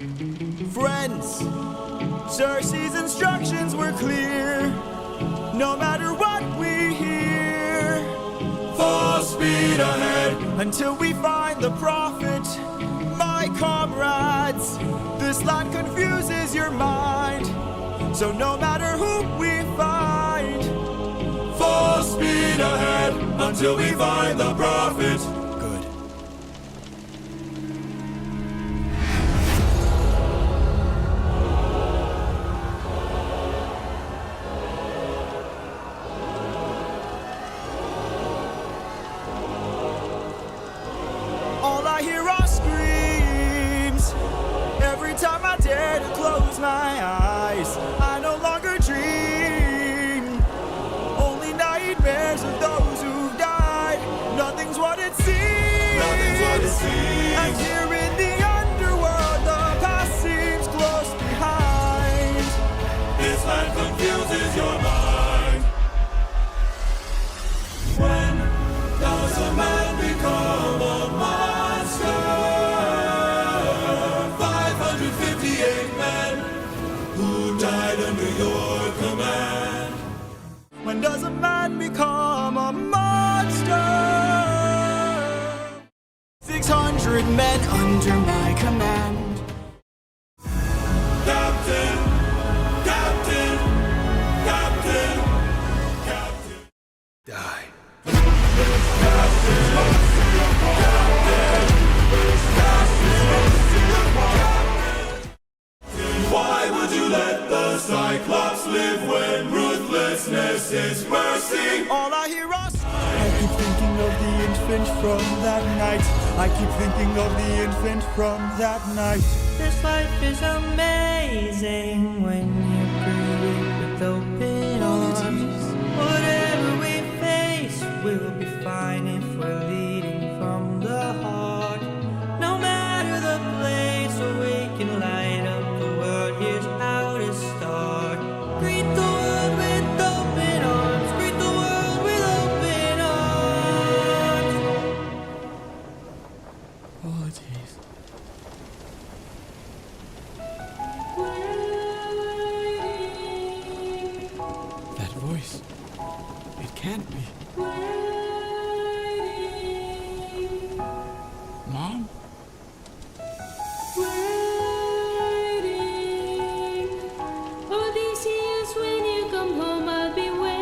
Friends, Cersei's instructions were clear. No matter what we hear, full speed ahead until we find the prophet. My comrades, this land confuses your mind. So no matter who we find, full speed ahead until we find the prophet. Good. All I hear are screams. Every time I dare to close my eyes, I no longer dream. Only nightmares of those who've died. Nothing's what it seems. Nothing's what it seems. And here in the underworld, the past seems close behind. This land confuses your mind. When does a man become a monster? 558 men who died under your command. When does a man become a monster? 600 men under my command. Captain, Captain, Captain, Captain. Die. Why would you let the Cyclops live when ruthlessness is mercy? All I hear is I keep thinking of the infant from that night. I keep thinking of the infant from that night. This life is amazing when you greet it with open arms. Whatever we face, we'll be fine if we're leading from the heart. No matter the place, we can light up the world. Here's how to start. Greet the world with open arms. Greet the world with open arms. Apologies. That voice. It can't be. Mom? Odysseus, when you come home, I'll be waiting.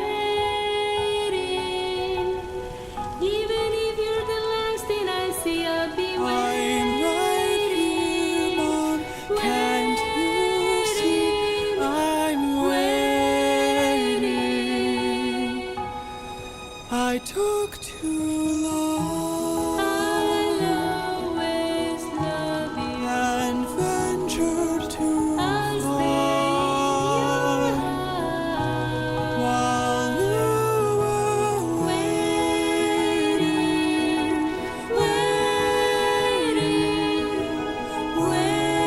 Even if you're the last thing I see, I'll be I'm waiting. right here, Mom. Can't you see? I'm waiting. I took too long I'll always love you. and ventured too I'll far stay in your while you were waiting, waiting.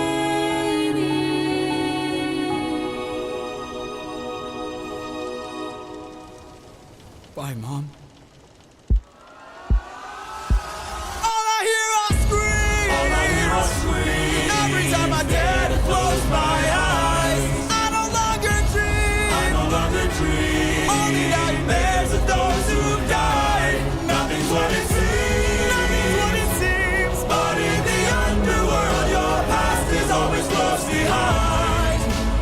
Bye, Mom. All I hear are screams. All I hear are screams. Every time I dare to close my eyes, I no longer dream. I no longer dream. Only nightmares of those who've died. Nothing's what it seems. Nothing's what it seems. But in the underworld, your past is always close behind.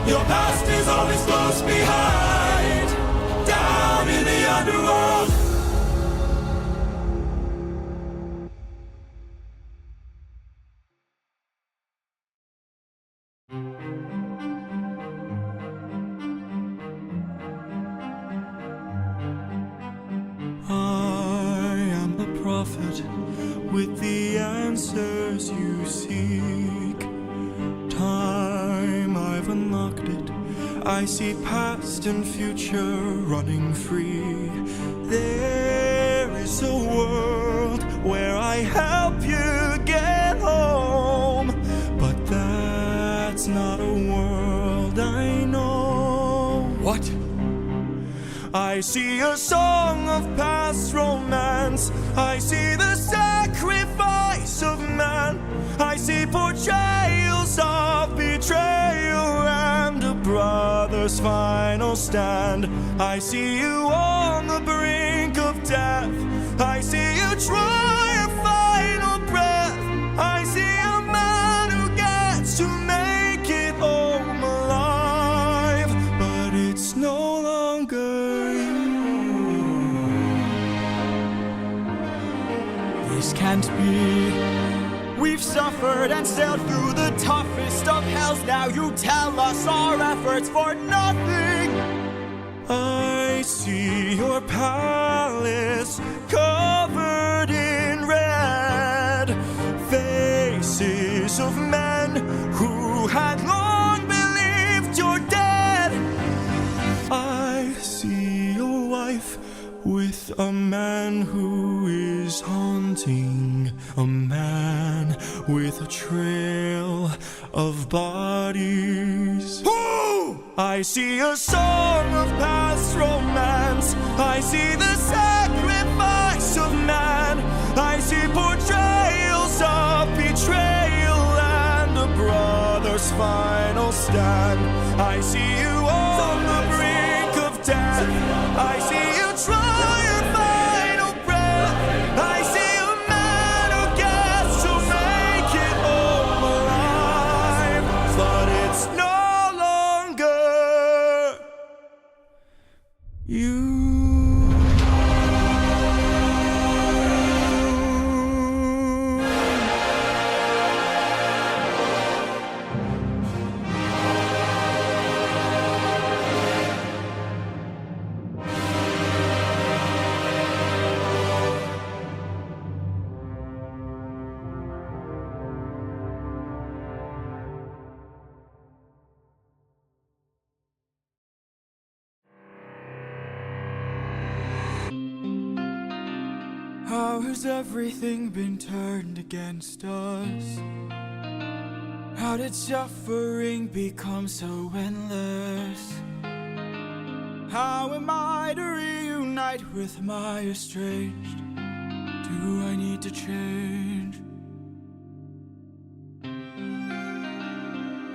Your past is always close behind. Down in the underworld. I am the prophet with the answers you seek. Time, I've unlocked it. I see past and future running free. There is a world where I help you get home, but that's not a world I know. What? I see a song of past romance. I see the sacrifice face of man. I see portrayals of betrayal and a brother's final stand. I see you on the brink of death. I see you try your final breath. I see a man who gets to make it home alive, but it's no longer you. This can't be. We've suffered and sailed through the toughest of hells. Now you tell us our efforts for nothing. I see your palace covered in red, faces of men who had long believed you're dead. I see your wife with a man who is haunting, a man with a trail of bodies. Ooh! I see a song of past romance. I see the sacrifice of man. I see portrayals of betrayal and a brother's final stand. I see you on the brink of death. I see you try your final breath. I see a man who gets to make it home alive, but it's no longer you. How has everything been turned against us? How did suffering become so endless? How am I to reunite with my estranged? Do I need to change?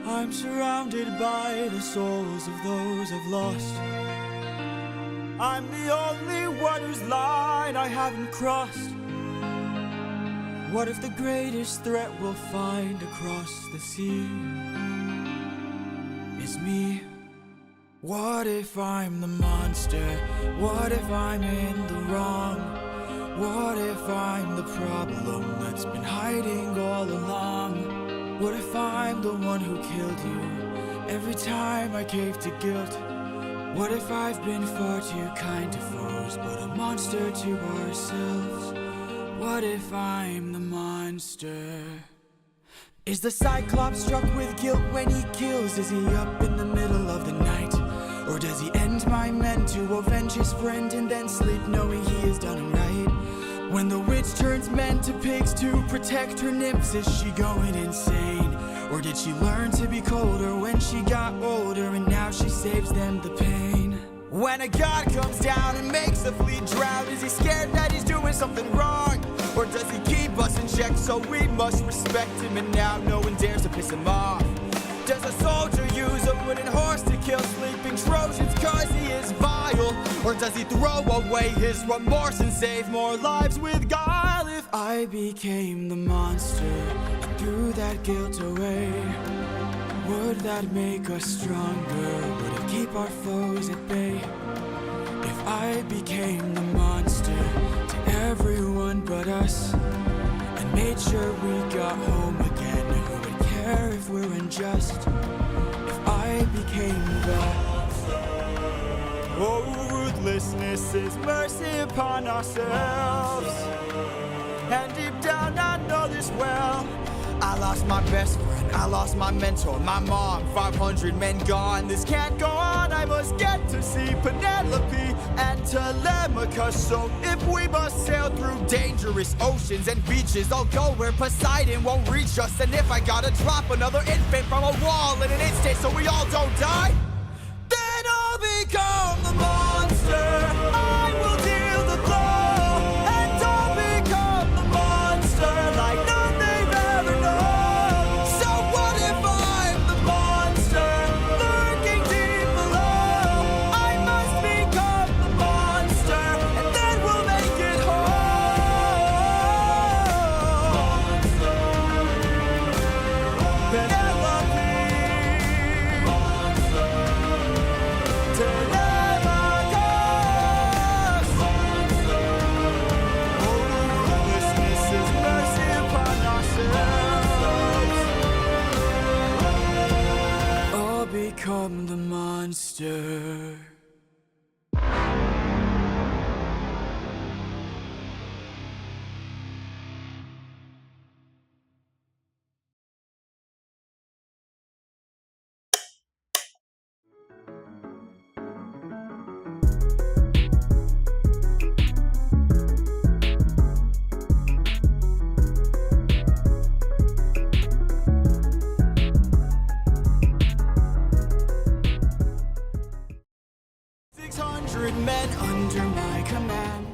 I'm surrounded by the souls of those I've lost. I'm the only one whose line I haven't crossed. What if the greatest threat we'll find across the sea is me? What if I'm the monster? What if I'm in the wrong? What if I'm the problem that's been hiding all along? What if I'm the one who killed you every time I cave to guilt? What if I've been far too kind to foes, but a monster to ourselves? What if I'm the monster? Is the Cyclops struck with guilt when he kills? Is he up in the middle of the night? Or does he end my men to avenge his friend and then sleep knowing he has done him right? When the witch turns men to pigs to protect her nymphs, is she going insane? Or did she learn to be colder when she got older and now she saves them the pain? When a god comes down and makes a fleet drown, is he scared that he's doing something wrong? Or does he keep us in check so we must respect him and now no one dares to piss him off? Does a soldier use a wooden horse to kill sleeping Trojans cause he is vile? Or does he throw away his remorse and save more lives with guile? If I became the monster and threw that guilt away, would that make us stronger? Would it keep our foes at bay? If I became the monster to everyone but us and made sure we got home again, who would care if we're unjust? If I became the oh, ruthlessness is mercy upon ourselves. And deep down I know this well. I lost my best friend, I lost my mentor, my mom, 500 men gone. This can't go on, I must get to see Penelope and Telemachus. So if we must sail through dangerous oceans and beaches, I'll go where Poseidon won't reach us. And if I gotta drop another infant from a wall in an instant so we all don't die, then I'll become the monster. I will deal the blow, and I'll become the monster like nothing Men under my command.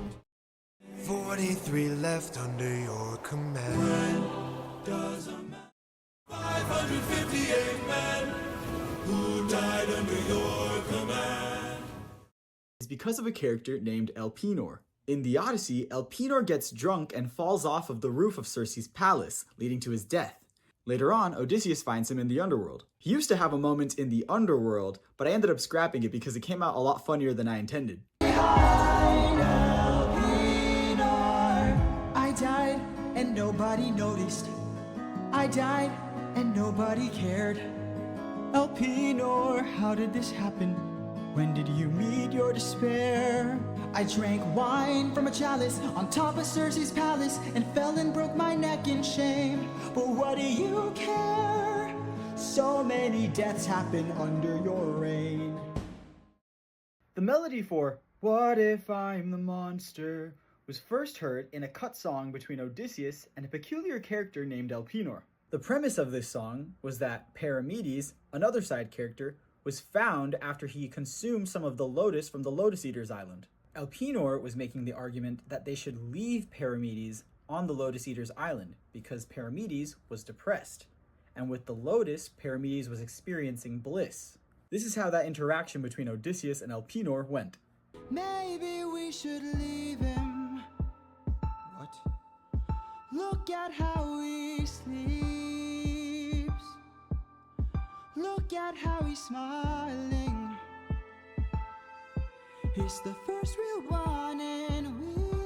43 left under your command. Doesn't matter. 558 men who died under your command. It's because of a character named Elpenor. In the Odyssey, Elpenor gets drunk and falls off of the roof of Circe's palace, leading to his death. Later on, Odysseus finds him in the Underworld. He used to have a moment in the Underworld, but I ended up scrapping it because it came out a lot funnier than I intended. I died and nobody noticed. I died and nobody cared. Elpenor, how did this happen? When did you meet your despair? I drank wine from a chalice on top of Circe's palace and fell and broke my neck in shame. But what do you care? So many deaths happen under your reign. The melody for "What If I'm the Monster" was first heard in a cut song between Odysseus and a peculiar character named Elpenor. The premise of this song was that Paramedes, another side character, was found after he consumed some of the lotus from the Lotus Eater's island. Elpenor was making the argument that they should leave Paramedes on the Lotus Eater's island because Paramedes was depressed, and with the lotus, Paramedes was experiencing bliss. This is how that interaction between Odysseus and Elpenor went. Maybe we should leave him. What? Look at how he sleeps. Look at how he's smiling. It's the first real one in weeks.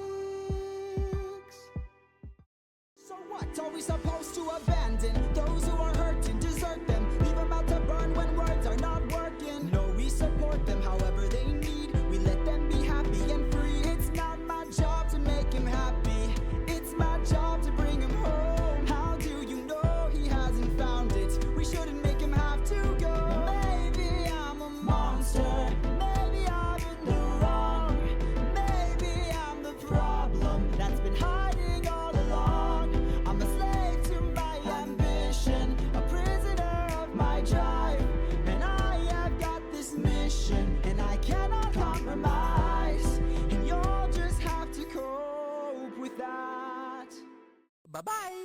So what are we supposed to abandon? Those who are hurting, desert them. Leave them out to burn when words are not working. No, we support them however they need. We let them be happy and free. It's not my job to make him happy. It's my job to bring him home. How do you know he hasn't found it? We shouldn't make him have to go. Maybe I'm a monster. Maybe I'm in the wrong. Maybe I'm the problem that's been hiding all along. I'm a slave to my ambition, a prisoner of my drive. And I have got this mission, and I cannot compromise. And you'll just have to cope with that. Bye-bye.